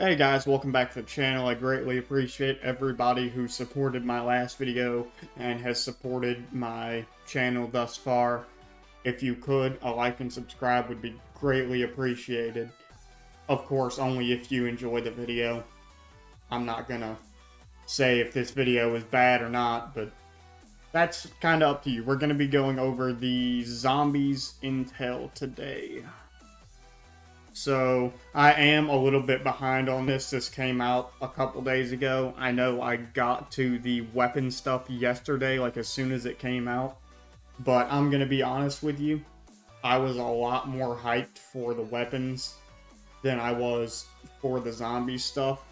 Hey guys, welcome back to the channel. I greatly appreciate everybody who supported my last video and has supported my channel thus far. If you could, a like and subscribe would be greatly appreciated. Of course, only if you enjoy the video. I'm not gonna say if this video is bad or not, but that's kind of up to you. We're gonna be going over the zombies intel today. So, I am a little bit behind on this. This came out a couple days ago. I know I got to the weapon stuff yesterday, like as soon as it came out. But I'm going to be honest with you. I was a lot more hyped for the weapons than I was for the zombie stuff.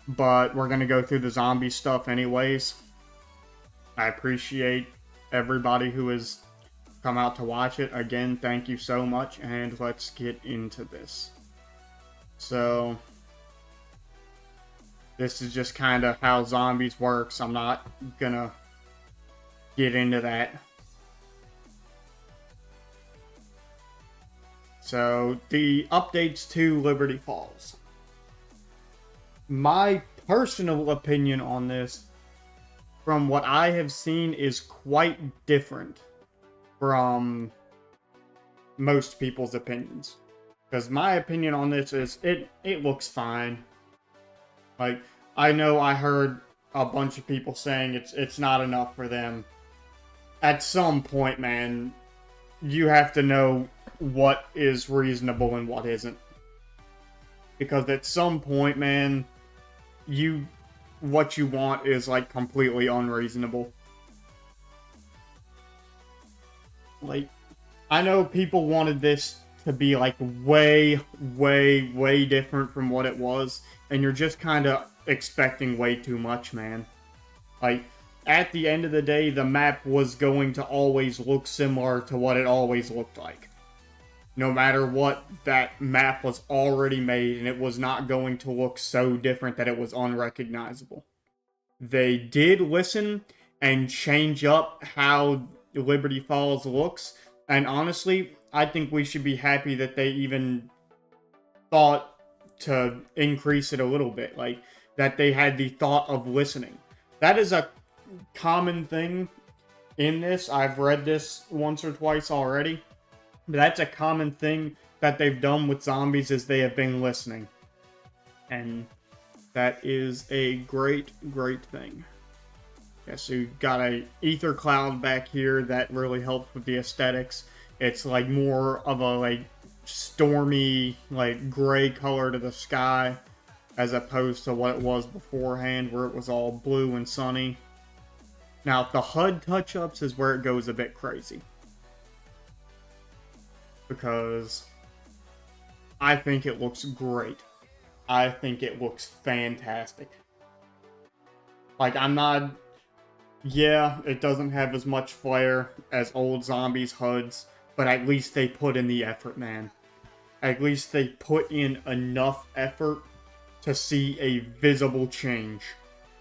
But we're going to go through the zombie stuff anyways. I appreciate everybody who has come out to watch it. Again, thank you so much, and let's get into this. So, this is just kind of how zombies works. I'm not gonna get into that. So, the updates to Liberty Falls. My personal opinion on this, from what I have seen, is quite different from most people's opinions. Because my opinion on this is, it looks fine. Like, I know I heard a bunch of people saying it's not enough for them. At some point, man, you have to know what is reasonable and what isn't. Because at some point, man, what you want is like completely unreasonable. Like, I know people wanted this to be like way different from what it was, and you're just kind of expecting way too much, man. Like, at the end of the day, the map was going to always look similar to what it always looked like. No matter what, that map was already made, and it was not going to look so different that it was unrecognizable. They did listen and change up how Liberty Falls looks, and honestly, I think we should be happy that they even thought to increase it a little bit, like that they had the thought of listening. That is a common thing in this. I've read this once or twice already, but that's a common thing that they've done with zombies, is they have been listening, and that is a great thing. Yeah, so you've got a ether cloud back here that really helps with the aesthetics. It's like more of a like stormy, like gray color to the sky, as opposed to what it was beforehand, where it was all blue and sunny. Now, the HUD touch-ups is where it goes a bit crazy, because I think it looks great. I think it looks fantastic. Like, I'm not... Yeah, it doesn't have as much flair as old Zombies HUDs, but at least they put in the effort, man. At least they put in enough effort to see a visible change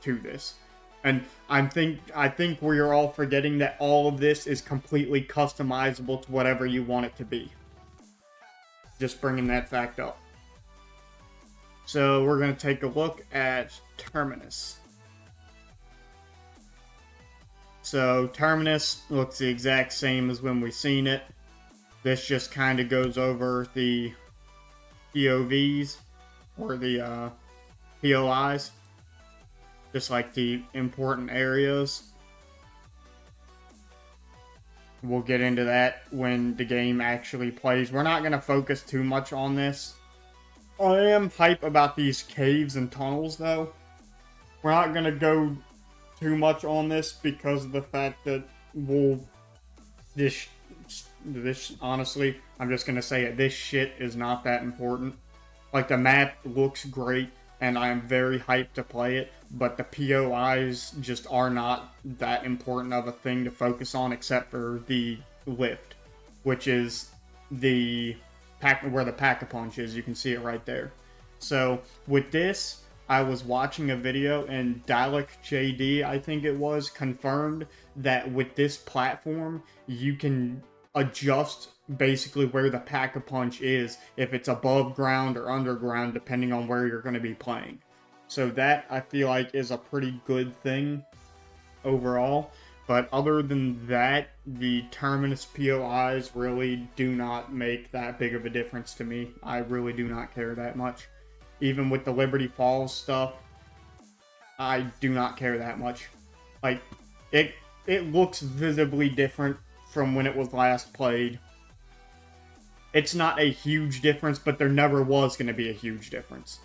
to this. And I think we're all forgetting that all of this is completely customizable to whatever you want it to be. Just bringing that fact up. So we're going to take a look at Terminus. So Terminus looks the exact same as when we've seen it. This just kind of goes over the POVs, or the POIs, just like the important areas. We'll get into that when the game actually plays. We're not going to focus too much on this. I am hype about these caves and tunnels, though. We're not going to go too much on this because of the fact that this honestly, I'm just gonna say it, this shit is not that important. Like, the map looks great and I'm very hyped to play it, but the POIs just are not that important of a thing to focus on, except for the lift, which is the pack where the pack-a-punch is. You can see it right there. So with this, I was watching a video, and Dalek JD, I think it was, confirmed that with this platform, you can adjust basically where the Pack-a-Punch is, if it's above ground or underground, depending on where you're going to be playing. So that, I feel like, is a pretty good thing overall. But other than that, the Terminus POIs really do not make that big of a difference to me. I really do not care that much. Even with the Liberty Falls stuff, I do not care that much. Like, it looks visibly different from when it was last played. It's not a huge difference, but there never was going to be a huge difference.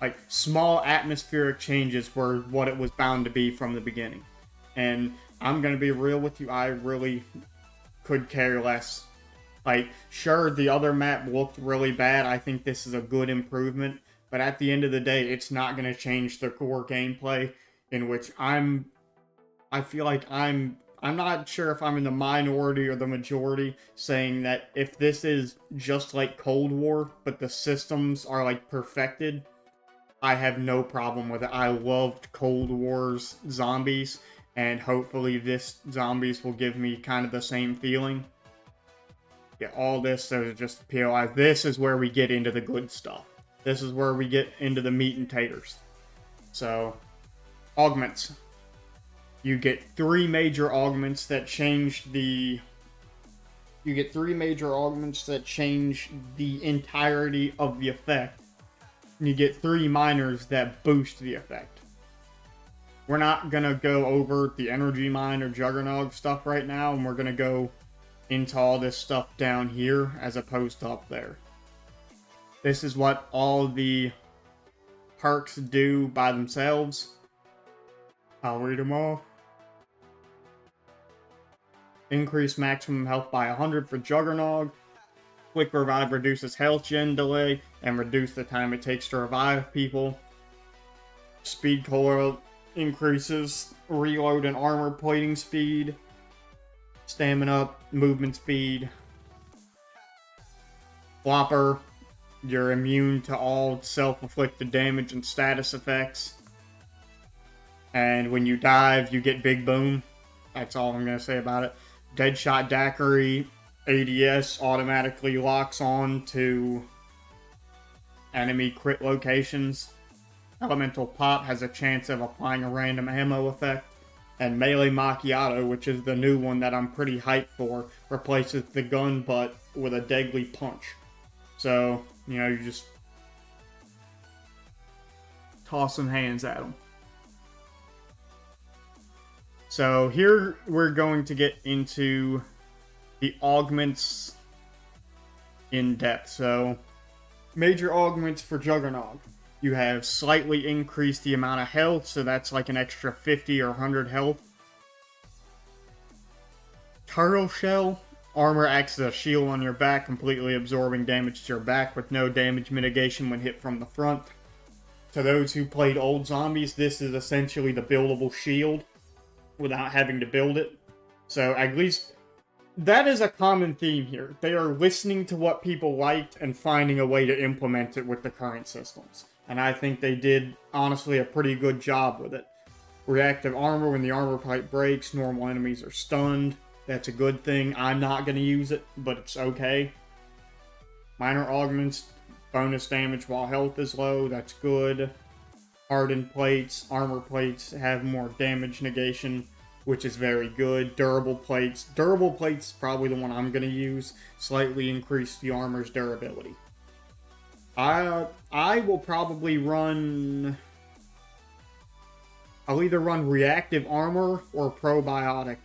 Like, small atmospheric changes were what it was bound to be from the beginning. And I'm going to be real with you, I really could care less. Like, sure, the other map looked really bad. I think this is a good improvement. But at the end of the day, it's not going to change the core gameplay, in which I feel like I'm not sure if I'm in the minority or the majority saying that if this is just like Cold War, but the systems are like perfected, I have no problem with it. I loved Cold War's zombies, and hopefully this zombies will give me kind of the same feeling. Yeah, all this is just POI. This is where we get into the good stuff. This is where we get into the meat and taters. So, augments. You get 3 major augments that change the... You get 3 major augments that change the entirety of the effect. And you get 3 minors that boost the effect. We're not going to go over the energy mine or juggernaut stuff right now, and we're going to go into all this stuff down here as opposed to up there. This is what all the perks do by themselves. I'll read them all. Increase maximum health by 100 for Juggernog. Quick Revive reduces health gen delay and reduce the time it takes to revive people. Speed Coil increases reload and armor plating speed. Stamina, movement speed. Flopper, you're immune to all self-inflicted damage and status effects. And when you dive, you get Big Boom. That's all I'm going to say about it. Deadshot Daiquiri ADS automatically locks on to enemy crit locations. Elemental Pop has a chance of applying a random ammo effect. And Melee Macchiato, which is the new one that I'm pretty hyped for, replaces the gun butt with a deadly punch. So, you know, you just toss some hands at them. So here we're going to get into the augments in depth. So, major augments for Juggernog. You have slightly increased the amount of health, so that's like an extra 50 or 100 health. Turtle Shell. Armor acts as a shield on your back, completely absorbing damage to your back with no damage mitigation when hit from the front. To those who played old zombies, this is essentially the buildable shield without having to build it. So at least that is a common theme here. They are listening to what people liked and finding a way to implement it with the current systems. And I think they did, honestly, a pretty good job with it. Reactive armor, when the armor pipe breaks, normal enemies are stunned. That's a good thing. I'm not going to use it, but it's okay. Minor augments, bonus damage while health is low. That's good. Hardened plates, armor plates have more damage negation, which is very good. Durable plates. Durable plates is probably the one I'm going to use. Slightly increase the armor's durability. I will probably run... I'll either run reactive armor or probiotic.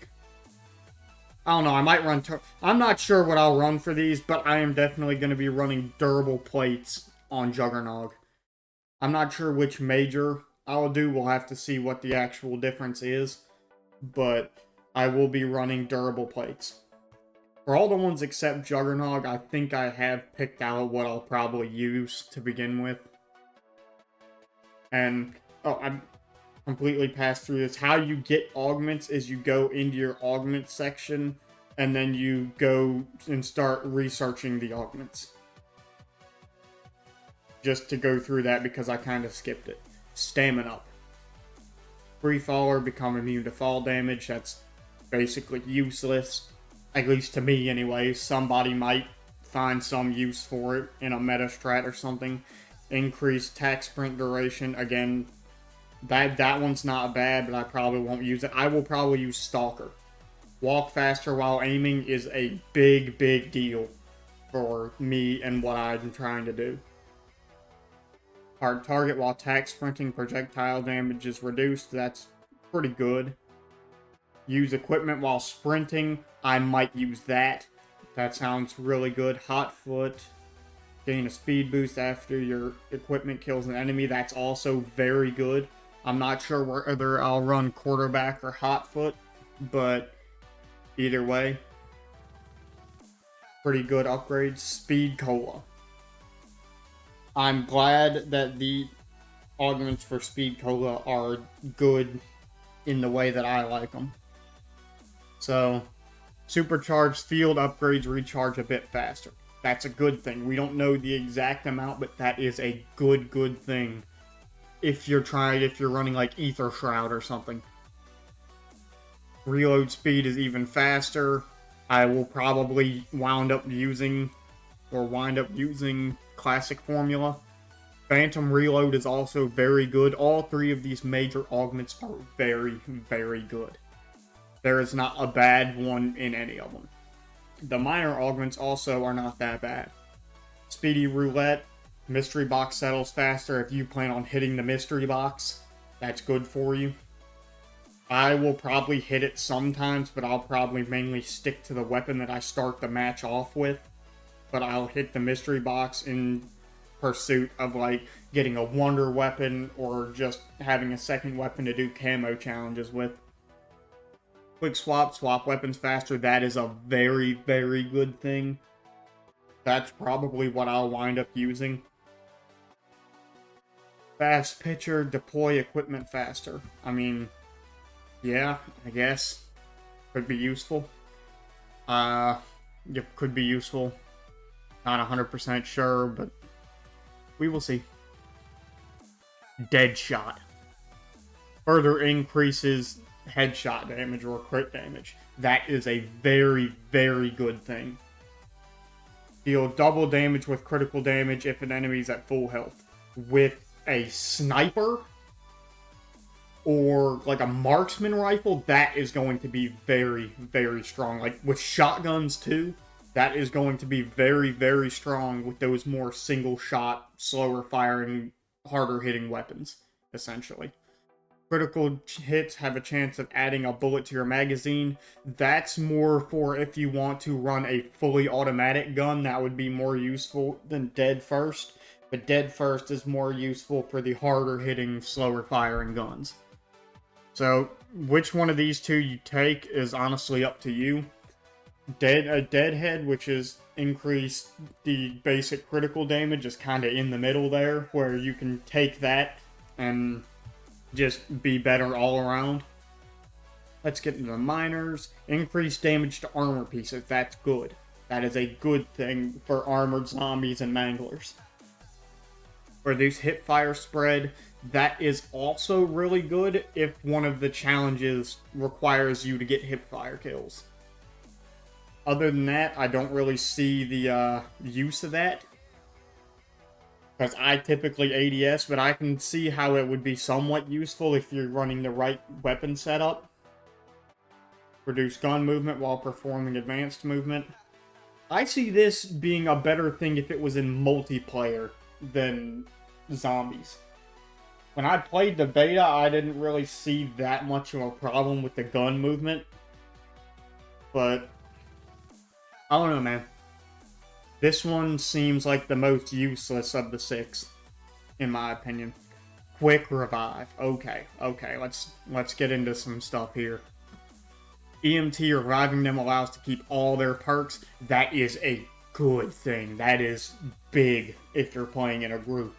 I don't know, I might run... I'm not sure what I'll run for these, but I am definitely going to be running durable plates on Juggernog. I'm not sure which major I'll do. We'll have to see what the actual difference is. But I will be running durable plates. For all the ones except Juggernog, I think I have picked out what I'll probably use to begin with. And, I completely passed through this. How you get augments is you go into your augment section, and then you go and start researching the augments. Just to go through that because I kind of skipped it. Stamina up. Free faller, become immune to fall damage. That's basically useless. At least to me, anyway. Somebody might find some use for it in a meta strat or something. Increased attack sprint duration. Again, that one's not bad, but I probably won't use it. I will probably use Stalker. Walk faster while aiming is a big, big deal for me and what I'm trying to do. Hard target while attack sprinting, projectile damage is reduced. That's pretty good. Use equipment while sprinting. I might use that. That sounds really good. Hot foot. Gain a speed boost after your equipment kills an enemy. That's also very good. I'm not sure whether I'll run quarterback or hot foot, but either way, pretty good upgrades. Speed cola. I'm glad that the augments for speed cola are good in the way that I like them. So, supercharged field upgrades recharge a bit faster. That's a good thing. We don't know the exact amount, but that is a good thing. If you're running like Ether Shroud or something. Reload speed is even faster. I will probably wind up using classic formula. Phantom reload is also very good. All three of these major augments are very, very good. There is not a bad one in any of them. The minor augments also are not that bad. Speedy roulette. Mystery box settles faster if you plan on hitting the mystery box. That's good for you. I will probably hit it sometimes, but I'll probably mainly stick to the weapon that I start the match off with. But I'll hit the mystery box in pursuit of, like, getting a wonder weapon or just having a second weapon to do camo challenges with. Quick swap weapons faster. That is a very, very good thing. That's probably what I'll wind up using. Fast pitcher, deploy equipment faster. I mean, yeah, I guess. Could be useful. It could be useful. Not 100% sure, but we will see. Dead shot. Further increases headshot damage or crit damage. That is a very, very good thing. Deal double damage with critical damage if an enemy is at full health. With a sniper or like a marksman rifle, that is going to be very, very strong. Like with shotguns too, that is going to be very, very strong with those more single shot, slower firing, harder hitting weapons, essentially. Critical hits have a chance of adding a bullet to your magazine. That's more for if you want to run a fully automatic gun. That would be more useful than Dead First. But Dead First is more useful for the harder hitting, slower firing guns. So, which one of these two you take is honestly up to you. A Deadhead, which is increase the basic critical damage, is kind of in the middle there, where you can take that and just be better all around. Let's get into the minors. Increased damage to armor pieces. That's good. That is a good thing for armored zombies and manglers. Reduce hip fire spread. That is also really good if one of the challenges requires you to get hip fire kills. Other than that, I don't really see the use of that. Because I typically ADS, but I can see how it would be somewhat useful if you're running the right weapon setup. Reduce gun movement while performing advanced movement. I see this being a better thing if it was in multiplayer than zombies. When I played the beta, I didn't really see that much of a problem with the gun movement. But I don't know, man. This one seems like the most useless of the 6, in my opinion. Quick revive. Okay, let's get into some stuff here. EMT reviving them allows to keep all their perks. That is a good thing. That is big if you're playing in a group.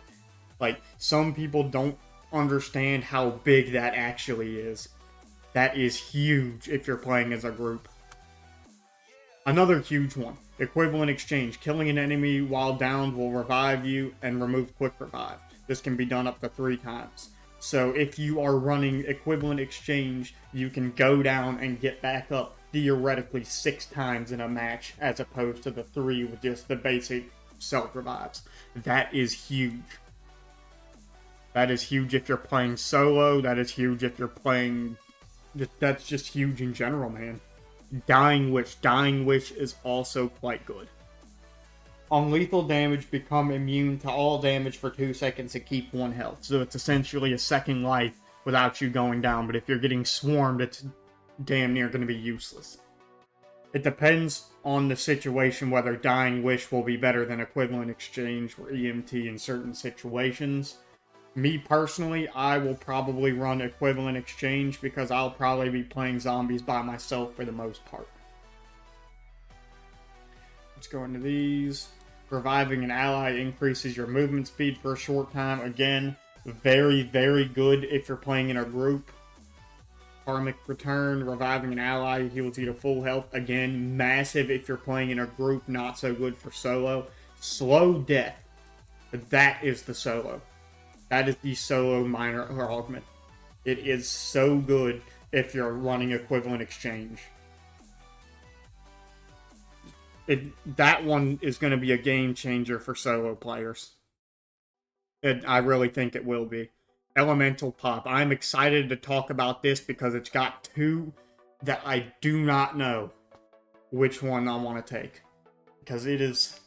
Like, some people don't understand how big that actually is. That is huge if you're playing as a group. Another huge one. Equivalent exchange. Killing an enemy while downed will revive you and remove quick revive. This can be done up to 3 times. So if you are running equivalent exchange, you can go down and get back up theoretically 6 times in a match, as opposed to the 3 with just the basic self-revives. That is huge. That is huge if you're playing solo. That is huge if you're playing... That's just huge in general, man. Dying Wish. Dying Wish is also quite good. On lethal damage, become immune to all damage for 2 seconds and keep 1 health. So it's essentially a second life without you going down. But if you're getting swarmed, it's damn near going to be useless. It depends on the situation whether Dying Wish will be better than Equivalent Exchange or EMT in certain situations. Me personally, I will probably run Equivalent Exchange because I'll probably be playing zombies by myself for the most part. Let's go into these. Reviving an ally increases your movement speed for a short time. Again, very, very good if you're playing in a group. Karmic Return, reviving an ally heals you to full health. Again, massive if you're playing in a group, not so good for solo. Slow Death. That is the solo. That is the solo minor augment. It is so good if you're running Equivalent Exchange. That one is going to be a game changer for solo players. I really think it will be. Elemental Pop. I'm excited to talk about this because it's got 2 that I do not know which one I want to take. Because it is...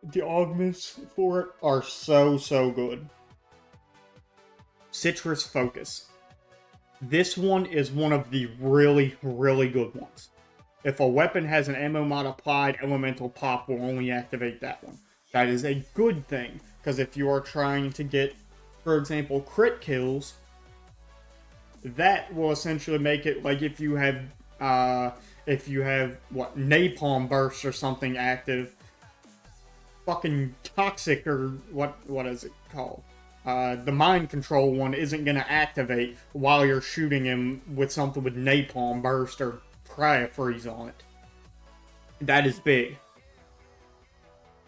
The augments for it are so, so good. Citrus Focus. This one is one of the really, really good ones. If a weapon has an ammo mod applied, Elemental Pop will only activate that one. That is a good thing, because if you are trying to get, for example, crit kills, that will essentially make it like if you have Napalm Burst or something active, fucking Toxic or what is it called? The Mind Control one isn't gonna activate while you're shooting him with something with Napalm Burst or Cryo Freeze on it. That is big.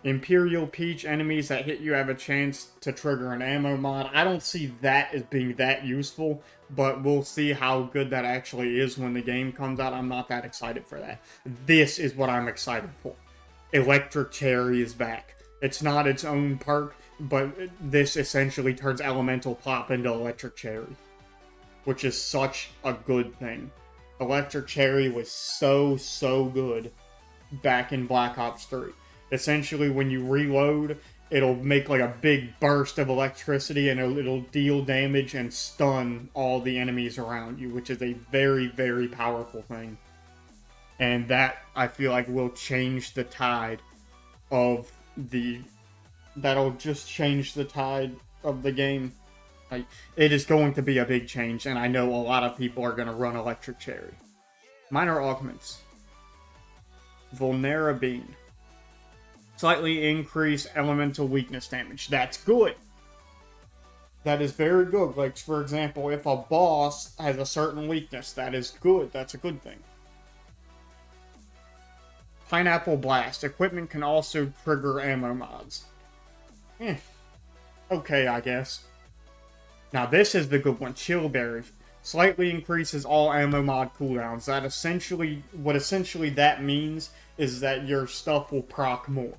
Imperial Peach, enemies that hit you have a chance to trigger an ammo mod. I don't see that as being that useful, but we'll see how good that actually is when the game comes out. I'm not that excited for that. This is what I'm excited for. Electric Cherry is back. It's not its own perk, but this essentially turns Elemental Pop into Electric Cherry, which is such a good thing. Electric Cherry was so, so good back in Black Ops 3. Essentially, when you reload, it'll make like a big burst of electricity and it'll deal damage and stun all the enemies around you, which is a very, very powerful thing. And that, I feel like, will change the tide of the... That'll just change the tide of the game. Like, it is going to be a big change, and I know a lot of people are going to run Electric Cherry. Minor augments. Vulnerability. Slightly increase elemental weakness damage. That's good. That is very good. Like, for example, if a boss has a certain weakness, that is good. That's a good thing. Pineapple Blast. Equipment can also trigger ammo mods. Okay, I guess. Now, this is the good one. Chillberry. Slightly increases all ammo mod cooldowns. That essentially... What essentially that means is that your stuff will proc more,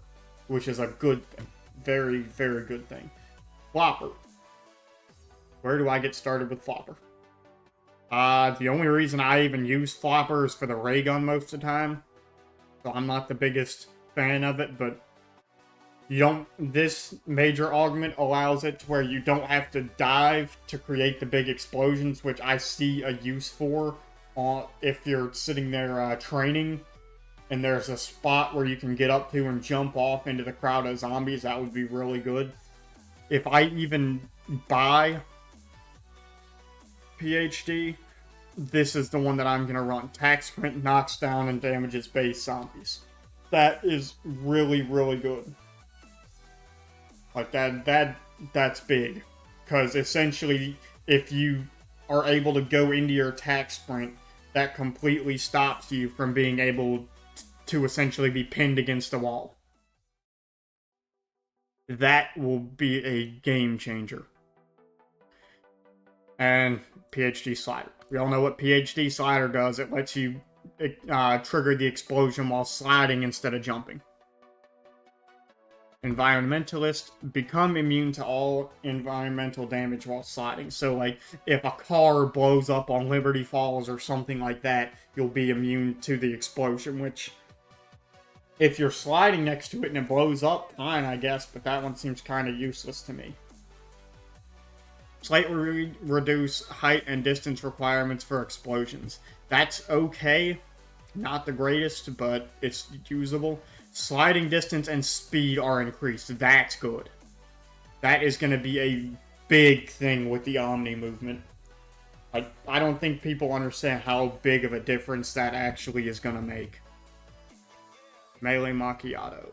which is a good thing. Very, very good thing. Flopper. Where do I get started with Flopper? The only reason I even use Flopper is for the ray gun most of the time. So I'm not the biggest fan of it, but you don't... This major augment allows it to where you don't have to dive to create the big explosions, which I see a use for if you're sitting there training. And there's a spot where you can get up to and jump off into the crowd of zombies. That would be really good. If I even buy PhD, this is the one that I'm going to run. Tac Sprint knocks down and damages base zombies. That is really, really good. Like, that's big. Because essentially, if you are able to go into your Tac Sprint, that completely stops you from being able to essentially be pinned against a wall. That will be a game changer. And PhD Slider. We all know what PhD Slider does. It lets you trigger the explosion while sliding instead of jumping. Environmentalists become immune to all environmental damage while sliding. So, like, if a car blows up on Liberty Falls or something like that, you'll be immune to the explosion, which, if you're sliding next to it and it blows up, fine, I guess, but that one seems kind of useless to me. Slightly reduce height and distance requirements for explosions. That's okay. Not the greatest, but it's usable. Sliding distance and speed are increased. That's good. That is going to be a big thing with the Omni movement. Like, I don't think people understand how big of a difference that actually is going to make. Melee Macchiato.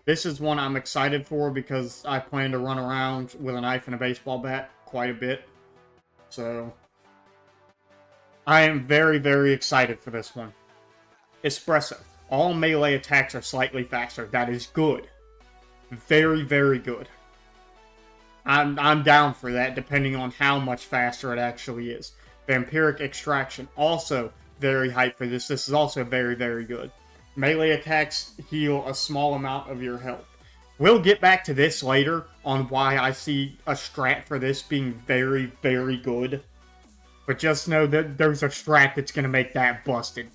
This is one I'm excited for because I plan to run around with a knife and a baseball bat quite a bit. So, I am very, very excited for this one. Espresso. All melee attacks are slightly faster. That is good. Very, very good. I'm down for that, depending on how much faster it actually is. Vampiric Extraction. Also very hyped for this. This is also very, very good. Melee attacks heal a small amount of your health. We'll get back to this later on why I see a strat for this being very, very good. But just know that there's a strat that's going to make that busted.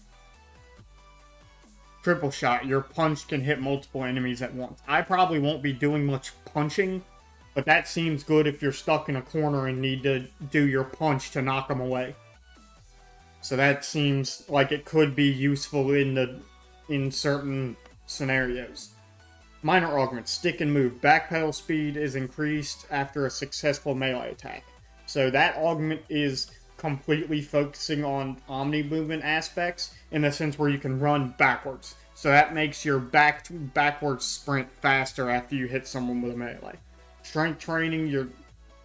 Triple Shot. Your punch can hit multiple enemies at once. I probably won't be doing much punching, but that seems good if you're stuck in a corner and need to do your punch to knock them away. So that seems like it could be useful in certain scenarios. Minor augments. Stick and move. Backpedal speed is increased after a successful melee attack. So that augment is completely focusing on Omni movement aspects in the sense where you can run backwards. So that makes your backwards sprint faster after you hit someone with a melee. Strength training, your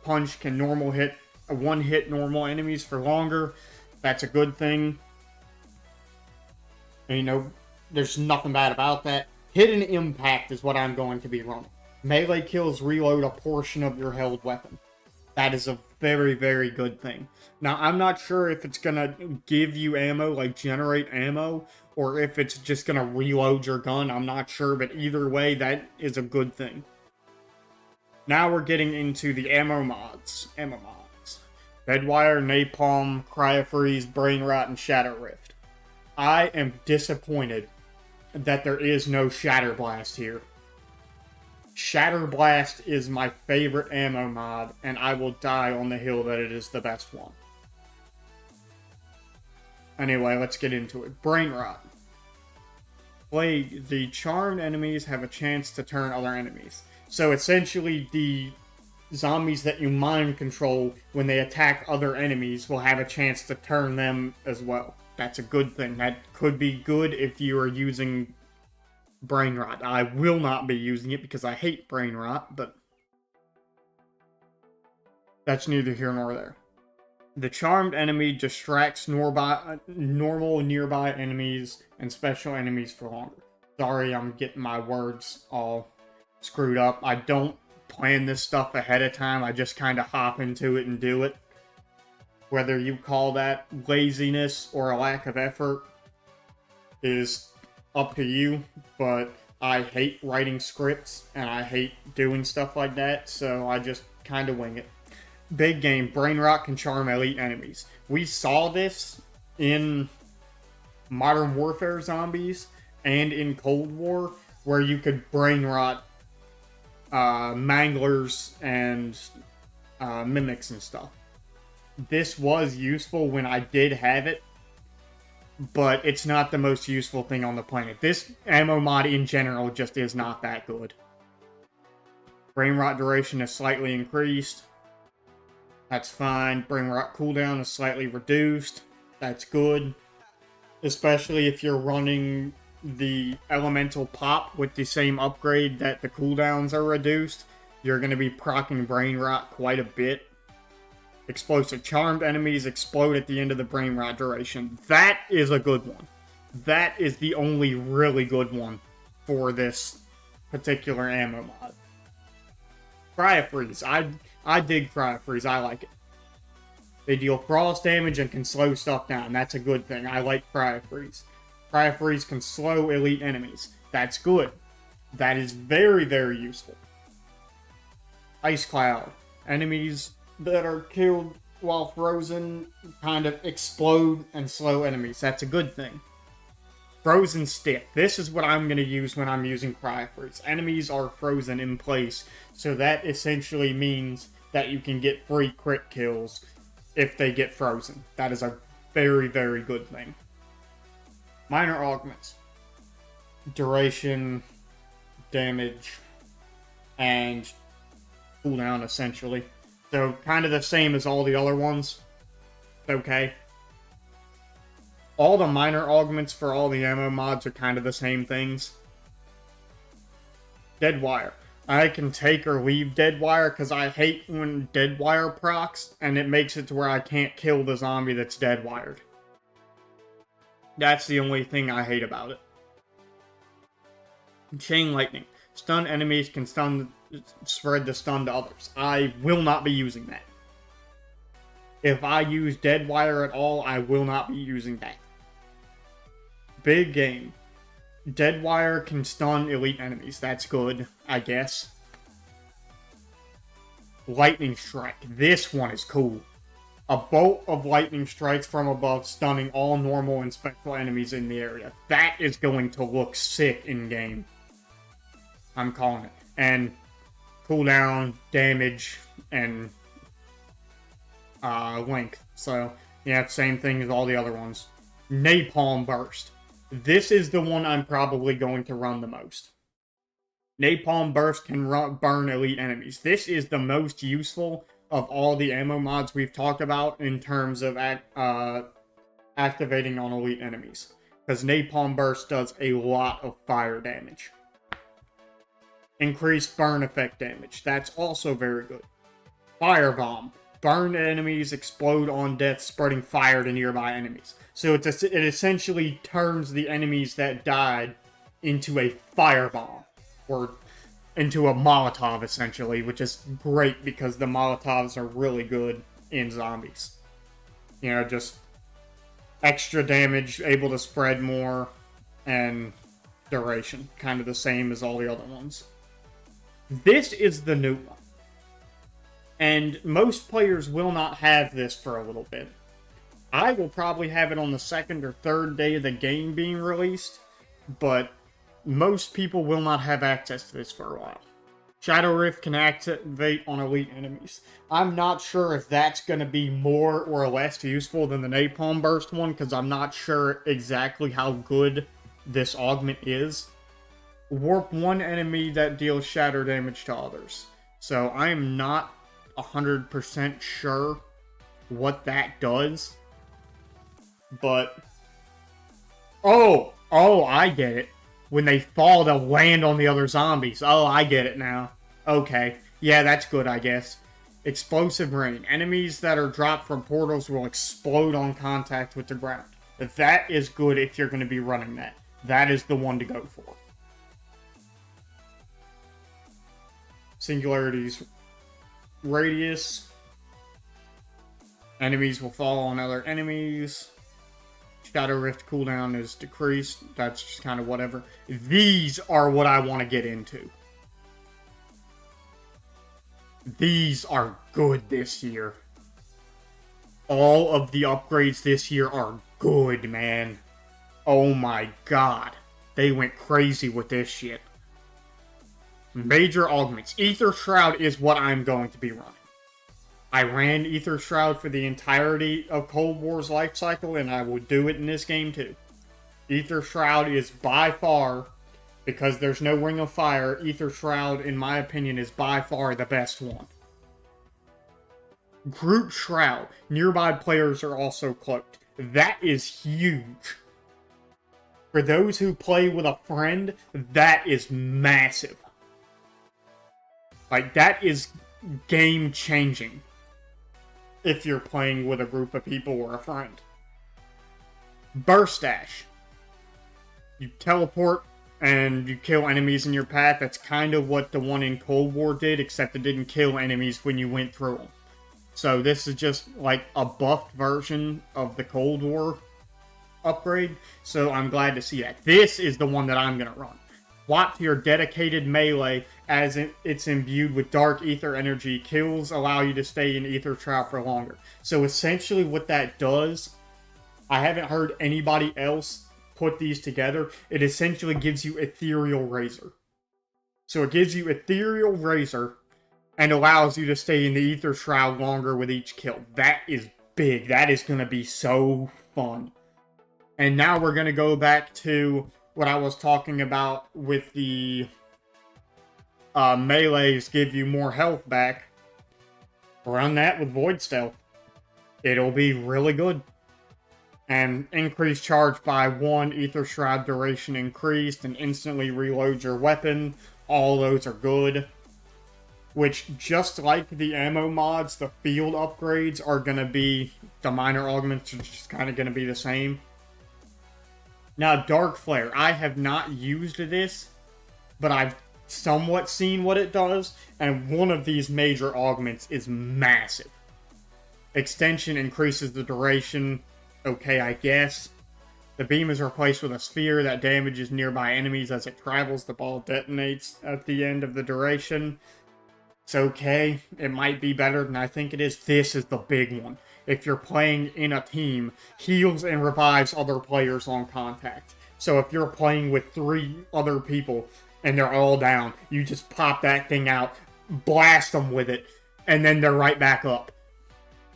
punch can one-hit normal enemies for longer. That's a good thing. And, you know, there's nothing bad about that. Hidden Impact is what I'm going to be running. Melee kills reload a portion of your held weapon. That is a very, very good thing. Now, I'm not sure if it's going to give you ammo, like generate ammo, or if it's just going to reload your gun. I'm not sure, but either way, that is a good thing. Now we're getting into the ammo mods. Bedwire, Napalm, Cryofreeze, Brain Rot, and Shatter Rift. I am disappointed that there is no Shatter Blast here. Shatter Blast is my favorite ammo mod, and I will die on the hill that it is the best one. Anyway, let's get into it. Brain Rot. Plague. The charmed enemies have a chance to turn other enemies. So essentially, the zombies that you mind control when they attack other enemies will have a chance to turn them as well. That's a good thing. That could be good if you are using Brain Rot. I will not be using it because I hate Brain Rot, but that's neither here nor there. The charmed enemy distracts normal nearby enemies and special enemies for longer. Sorry, I'm getting my words all screwed up. I don't plan this stuff ahead of time. I just kind of hop into it and do it. Whether you call that laziness or a lack of effort is up to you, but I hate writing scripts and I hate doing stuff like that, so I just kind of wing it. Big game. Brain Rot can charm elite enemies. We saw this in Modern Warfare Zombies and in Cold War, where you could Brain Rot manglers and mimics and stuff. This was useful when I did have it, but it's not the most useful thing on the planet. This ammo mod in general just is not that good. Brain Rot duration is slightly increased. That's fine. Brain Rot cooldown is slightly reduced. That's good. Especially if you're running the elemental pop with the same upgrade that the cooldowns are reduced. You're going to be proccing Brain Rot quite a bit. Explosive. Charmed enemies explode at the end of the Brain Rot duration. That is a good one. That is the only really good one for this particular ammo mod. Cryofreeze. I dig Cryofreeze. I like it. They deal frost damage and can slow stuff down. That's a good thing. I like Cryo Freeze. Cryo Freeze can slow elite enemies. That's good. That is very, very useful. Ice Cloud. Enemies that are killed while frozen kind of explode and slow enemies. That's a good thing. Frozen Stick. This is what I'm going to use when I'm using Cryo Freeze. Enemies are frozen in place, so that essentially means that you can get free crit kills if they get frozen. That is a very, very good thing. Minor augments. Duration, damage, and cooldown, essentially. So, kind of the same as all the other ones. Okay. All the minor augments for all the ammo mods are kind of the same things. Dead Wire. I can take or leave Dead Wire because I hate when Dead Wire procs, and it makes it to where I can't kill the zombie that's dead wired. That's the only thing I hate about it. Chain Lightning. Stun enemies can spread the stun to others. I will not be using that. If I use Dead Wire at all, I will not be using that. Big Game. Dead Wire can stun elite enemies. That's good, I guess. Lightning Strike. This one is cool. A bolt of lightning strikes from above, stunning all normal and special enemies in the area. That is going to look sick in-game. I'm calling it. And cooldown, damage, and length. So, yeah, same thing as all the other ones. Napalm Burst. This is the one I'm probably going to run the most. Napalm Burst can burn elite enemies. This is the most useful of all the ammo mods we've talked about in terms of activating on elite enemies. Because Napalm Burst does a lot of fire damage. Increased burn effect damage. That's also very good. Firebomb. Burned enemies explode on death, spreading fire to nearby enemies. So it essentially turns the enemies that died into a firebomb. Or into a Molotov, essentially, which is great because the Molotovs are really good in zombies. You know, just extra damage, able to spread more, and duration. Kind of the same as all the other ones. This is the new one. And most players will not have this for a little bit. I will probably have it on the second or third day of the game being released, but most people will not have access to this for a while. Shadow Rift can activate on elite enemies. I'm not sure if that's going to be more or less useful than the Napalm Burst one, because I'm not sure exactly how good this augment is. Warp one enemy that deals shatter damage to others. So I am not 100% sure what that does. But oh, I get it. When they fall, they'll land on the other zombies. Oh, I get it now. Okay. Yeah, that's good, I guess. Explosive Rain. Enemies that are dropped from portals will explode on contact with the ground. That is good if you're going to be running that. That is the one to go for. Singularity's radius. Enemies will fall on other enemies. Shadow Rift cooldown is decreased. That's just kind of whatever. These are what I want to get into. These are good this year. All of the upgrades this year are good, man. Oh my god. They went crazy with this shit. Major augments. Ether Shroud is what I'm going to be running. I ran Ether Shroud for the entirety of Cold War's life cycle, and I will do it in this game too. Ether Shroud is by far, because there's no Ring of Fire, Ether Shroud, in my opinion, is by far the best one. Group Shroud. Nearby players are also cloaked. That is huge. For those who play with a friend, that is massive. Like, that is game-changing. If you're playing with a group of people or a friend. Burst Dash. You teleport and you kill enemies in your path. That's kind of what the one in Cold War did, except it didn't kill enemies when you went through them. So this is just like a buffed version of the Cold War upgrade. So I'm glad to see that. This is the one that I'm going to run. Swap to your dedicated melee as it's imbued with dark ether energy. Kills allow you to stay in ether trap for longer. So essentially what that does, I haven't heard anybody else put these together. It essentially gives you Ethereal Razor. So it gives you Ethereal Razor and allows you to stay in the Ether Shroud longer with each kill. That is big. That is going to be so fun. And now we're going to go back to what I was talking about with the melees give you more health back. Run that with Void Stealth. It'll be really good. And increase charge by 1, Ether Shroud duration increased, and instantly reload your weapon. All those are good. Which, just like the ammo mods, the field upgrades are going to be, the minor augments are just kind of going to be the same. Now, Dark Flare. I have not used this, but I've somewhat seen what it does, and one of these major augments is massive. Extension increases the duration. Okay, I guess. The beam is replaced with a sphere that damages nearby enemies as it travels. The ball detonates at the end of the duration. It's okay. It might be better than I think it is. This is the big one. If you're playing in a team, heals and revives other players on contact. So if you're playing with 3 other people and they're all down, you just pop that thing out, blast them with it, and then they're right back up.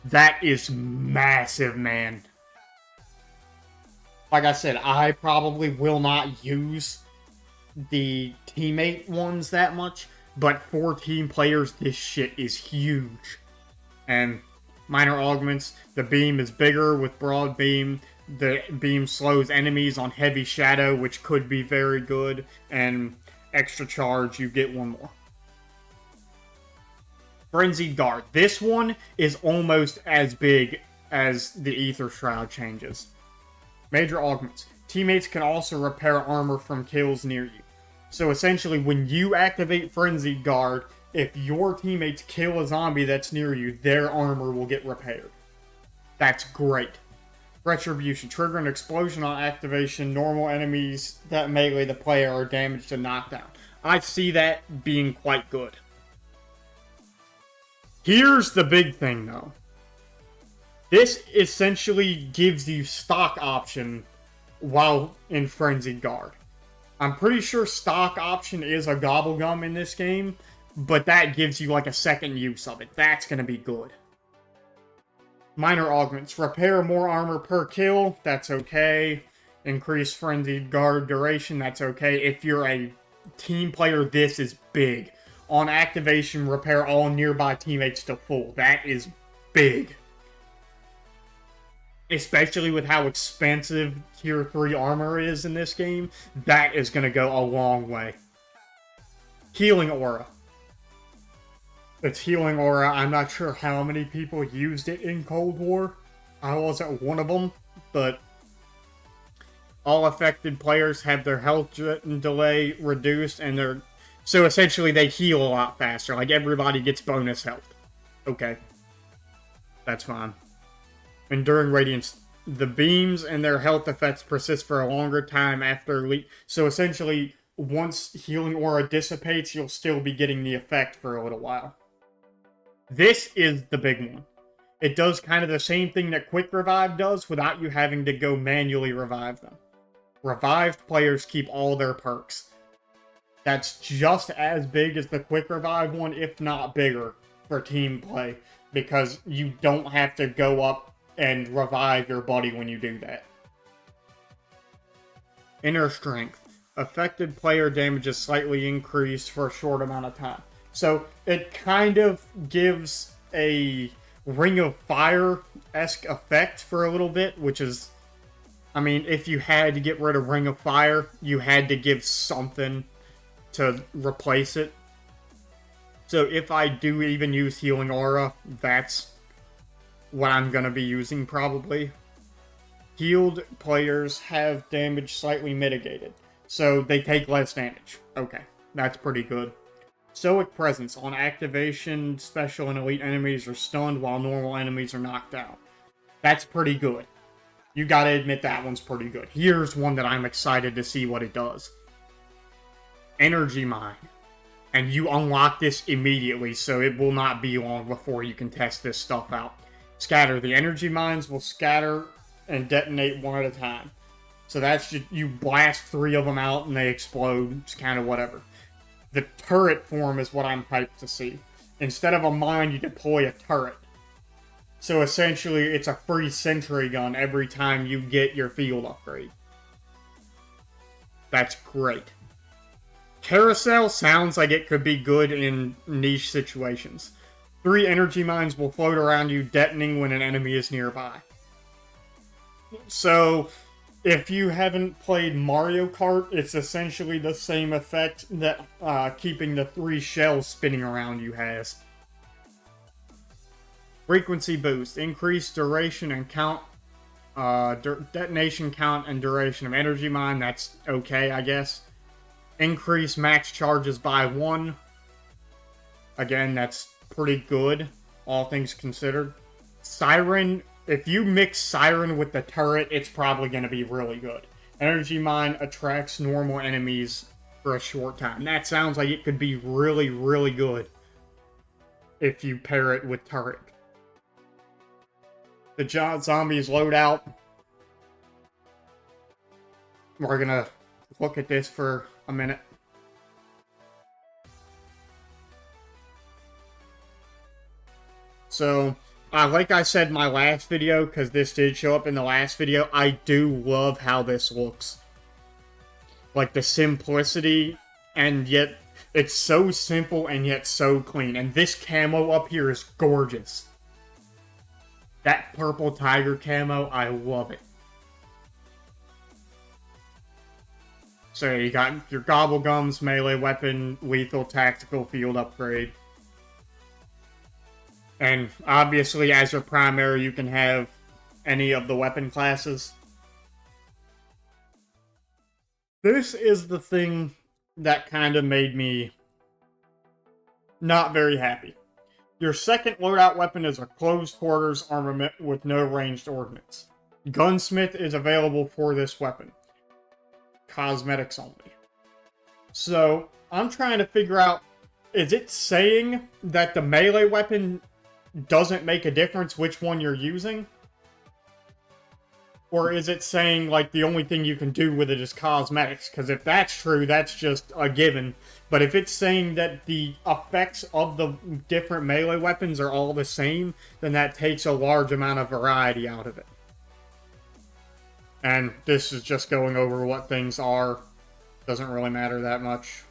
That is massive, man. Like I said, I probably will not use the teammate ones that much, but for team players, this shit is huge. And minor augments, the beam is bigger with broad beam. The beam slows enemies on heavy shadow, which could be very good. And extra charge, you get 1 more. Frenzied Guard. This one is almost as big as the Ether Shroud changes. Major augments. Teammates can also repair armor from kills near you. So essentially, when you activate Frenzied Guard, if your teammates kill a zombie that's near you, their armor will get repaired. That's great. Retribution. Trigger an explosion on activation. Normal enemies that melee the player are damaged and knocked down. I see that being quite good. Here's the big thing, though. This essentially gives you stock option while in Frenzied Guard. I'm pretty sure stock option is a gobblegum in this game, but that gives you like a second use of it. That's going to be good. Minor augments. Repair more armor per kill. That's okay. Increase Frenzied Guard duration. That's okay. If you're a team player, this is big. On activation, repair all nearby teammates to full. That is big. Especially with how expensive Tier 3 armor is in this game, that is going to go a long way. Healing Aura. It's Healing Aura. I'm not sure how many people used it in Cold War. I wasn't one of them, but all affected players have their health delay reduced, and their... So essentially they heal a lot faster. Like, everybody gets bonus health. Okay. That's fine. Enduring Radiance. The beams and their health effects persist for a longer time after... So essentially, once Healing Aura dissipates, you'll still be getting the effect for a little while. This is the big one. It does kind of the same thing that Quick Revive does without you having to go manually revive them. Revived players keep all their perks. That's just as big as the Quick Revive one, if not bigger, for team play. Because you don't have to go up and revive your buddy when you do that. Inner Strength. Affected player damage is slightly increased for a short amount of time. So it kind of gives a Ring of Fire-esque effect for a little bit, which is... I mean, if you had to get rid of Ring of Fire, you had to give something to replace it. So if I do even use Healing Aura, that's what I'm going to be using probably. Healed players have damage slightly mitigated, so they take less damage. Okay, that's pretty good. Stoic Presence. On activation, special and elite enemies are stunned while normal enemies are knocked out. That's pretty good. You gotta admit that one's pretty good. Here's one that I'm excited to see what it does. Energy Mine. And you unlock this immediately, so it will not be long before you can test this stuff out. Scatter. The energy mines will scatter and detonate one at a time. So that's just, you blast 3 of them out and they explode. It's kind of whatever. The turret form is what I'm hyped to see. Instead of a mine, you deploy a turret. So essentially, it's a free sentry gun every time you get your field upgrade. That's great. Carousel sounds like it could be good in niche situations. 3 energy mines will float around you, detonating when an enemy is nearby. So, if you haven't played Mario Kart, it's essentially the same effect that keeping the 3 shells spinning around you has. Frequency boost. Increased duration and count. Detonation count and duration of energy mine. That's okay, I guess. Increase max charges by 1. Again, that's pretty good, all things considered. Siren, if you mix Siren with the turret, it's probably going to be really good. Energy Mine attracts normal enemies for a short time. That sounds like it could be really, really good if you pair it with turret. The zombies loadout. We're going to look at this for a minute. So, like I said in my last video, because this did show up in the last video, I do love how this looks. Like the simplicity, and yet it's so simple and yet so clean. And this camo up here is gorgeous. That purple tiger camo, I love it. So you got your Gobblegums, melee weapon, lethal, tactical, field upgrade. And obviously, as your primary, you can have any of the weapon classes. This is the thing that kind of made me not very happy. Your second loadout weapon is a closed quarters armament with no ranged ordnance. Gunsmith is available for this weapon. Cosmetics only. So, I'm trying to figure out, is it saying that the melee weapon doesn't make a difference which one you're using? Or is it saying, like, the only thing you can do with it is cosmetics? Because if that's true, that's just a given. But if it's saying that the effects of the different melee weapons are all the same, then that takes a large amount of variety out of it. And this is just going over what things are. Doesn't really matter that much.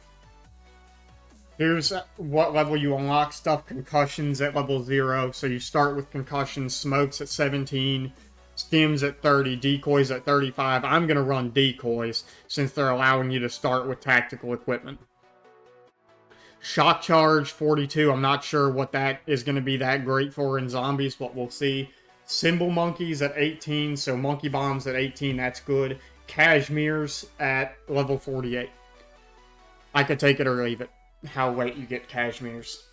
Here's what level you unlock stuff. Concussions at level 0. So you start with concussions, smokes at 17, stims at 30, decoys at 35. I'm going to run decoys since they're allowing you to start with tactical equipment. Shock charge 42. I'm not sure what that is going to be that great for in zombies, but we'll see. Symbol monkeys at 18, so monkey bombs at 18, that's good. Cashmere's at level 48. I could take it or leave it, how late you get Cashmere's.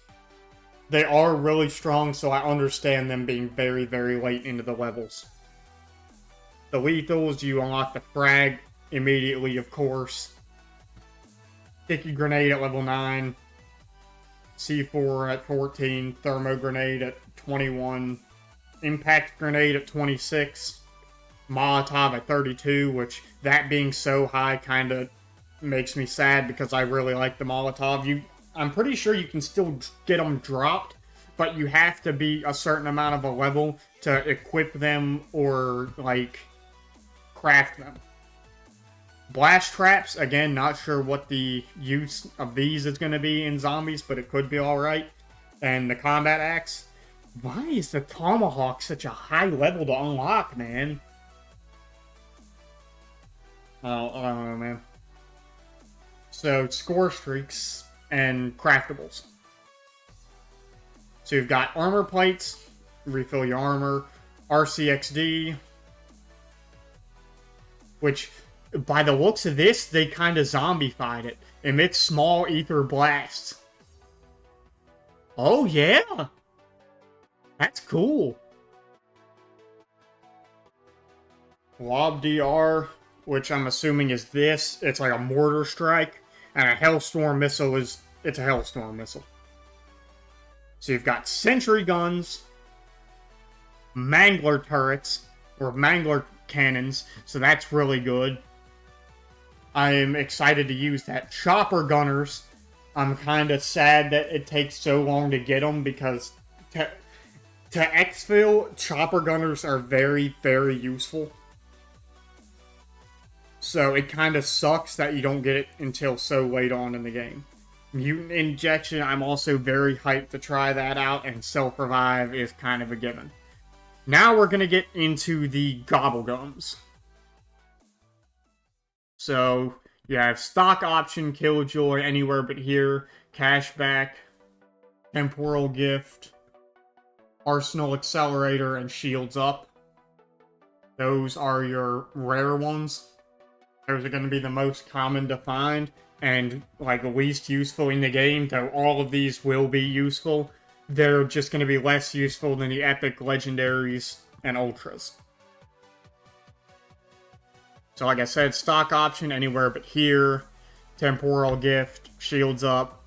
They are really strong, so I understand them being very, very late into the levels. The lethals, you unlock the frag immediately, of course. Sticky grenade at level 9. C4 at 14. Thermo grenade at 21. Impact grenade at 26. Molotov at 32, which, that being so high, kind of makes me sad because I really like the Molotov. I'm pretty sure you can still get them dropped, but you have to be a certain amount of a level to equip them or, like, craft them. Blast traps, again, not sure what the use of these is going to be in zombies, but it could be alright. And the combat axe. Why is the tomahawk such a high level to unlock, man? I don't know, man. So, score streaks and craftables. So you've got armor plates, refill your armor, RCXD, which, by the looks of this, they kind of zombified it. Emits small ether blasts. Oh, yeah. That's cool. Lob DR, which I'm assuming is this. It's like a mortar strike. And a Hellstorm missile is... It's a Hellstorm missile. So you've got sentry guns, mangler turrets, or mangler cannons. So that's really good. I am excited to use that. Chopper gunners. I'm kind of sad that it takes so long to get them because to exfil, chopper gunners are very, very useful. So it kind of sucks that you don't get it until so late on in the game. Mutant Injection, I'm also very hyped to try that out, and Self-Revive is kind of a given. Now we're going to get into the Gobblegums. So, you have Stock Option, Killjoy, Anywhere But Here, Cashback, Temporal Gift, Arsenal Accelerator, and Shields Up. Those are your rare ones. Those are going to be the most common to find, and like least useful in the game, though all of these will be useful. They're just going to be less useful than the epic, legendaries, and ultras. So like I said, Stock Option, Anywhere But Here, Temporal Gift, Shields Up,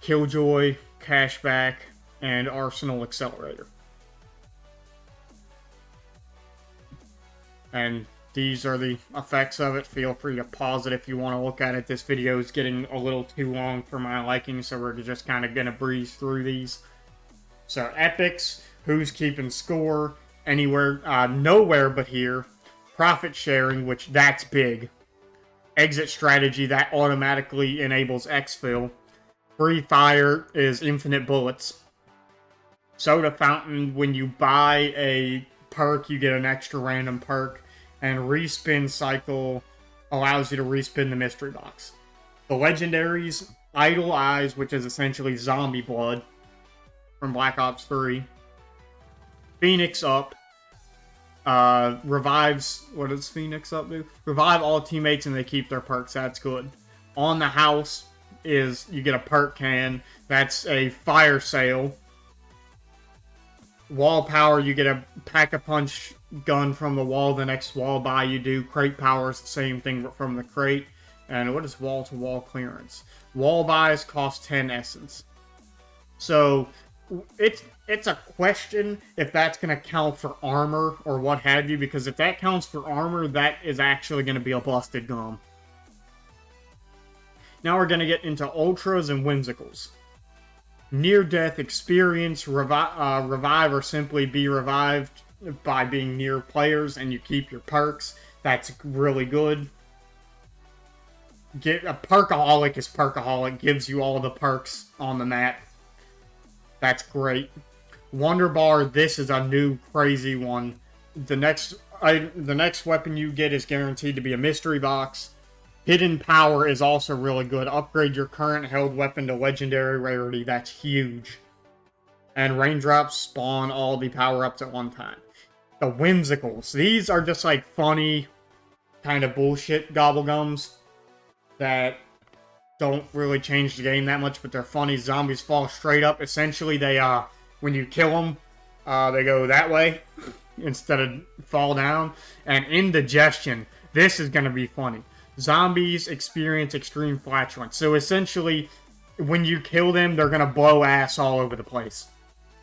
Killjoy, Cashback, and Arsenal Accelerator. And these are the effects of it. Feel free to pause it if you want to look at it. This video is getting a little too long for my liking, so we're just kind of going to breeze through these. So epics, Who's Keeping Score, Anywhere, Nowhere But Here, Profit Sharing, which that's big. Exit Strategy, that automatically enables exfil. Free Fire is infinite bullets. Soda Fountain, when you buy a perk, you get an extra random perk. And Respin Cycle allows you to respin the mystery box. The legendaries, Idle Eyes, which is essentially zombie blood from Black Ops 3. Phoenix Up, revives, what does Phoenix Up do? Revive all teammates and they keep their perks, that's good. On the House is, you get a perk can, that's a fire sale. Wall Power, you get a Pack-a-Punch gun from the wall, the next wall buy you do. Crate Power is the same thing from the crate. And what is wall-to-wall clearance? Wall buys cost 10 essence. So, it's a question if that's going to count for armor or what have you, because if that counts for armor, that is actually going to be a busted gum. Now we're going to get into ultras and whimsicals. Near-death experience, revive or simply be revived by being near players and you keep your perks. That's really good. Get a Perkaholic is Perkaholic, gives you all the perks on the map. That's great. Wonder Bar, this is a new crazy one. The next weapon you get is guaranteed to be a mystery box. Hidden Power is also really good. Upgrade your current held weapon to legendary rarity. That's huge. And Raindrops spawn all the power-ups at one time. The Whimsicals. These are just like funny kind of bullshit gobblegums that don't really change the game that much, but they're funny. Zombies fall straight up. Essentially, they, when you kill them, they go that way instead of fall down. And Indigestion. This is going to be funny. Zombies experience extreme flatulence. So essentially, when you kill them, they're going to blow ass all over the place.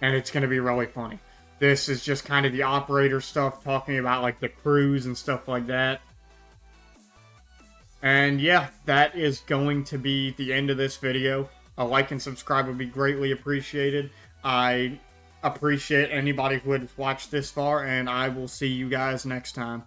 And it's going to be really funny. This is just kind of the operator stuff, talking about like the crews and stuff like that. And yeah, that is going to be the end of this video. A like and subscribe would be greatly appreciated. I appreciate anybody who would watch this far, and I will see you guys next time.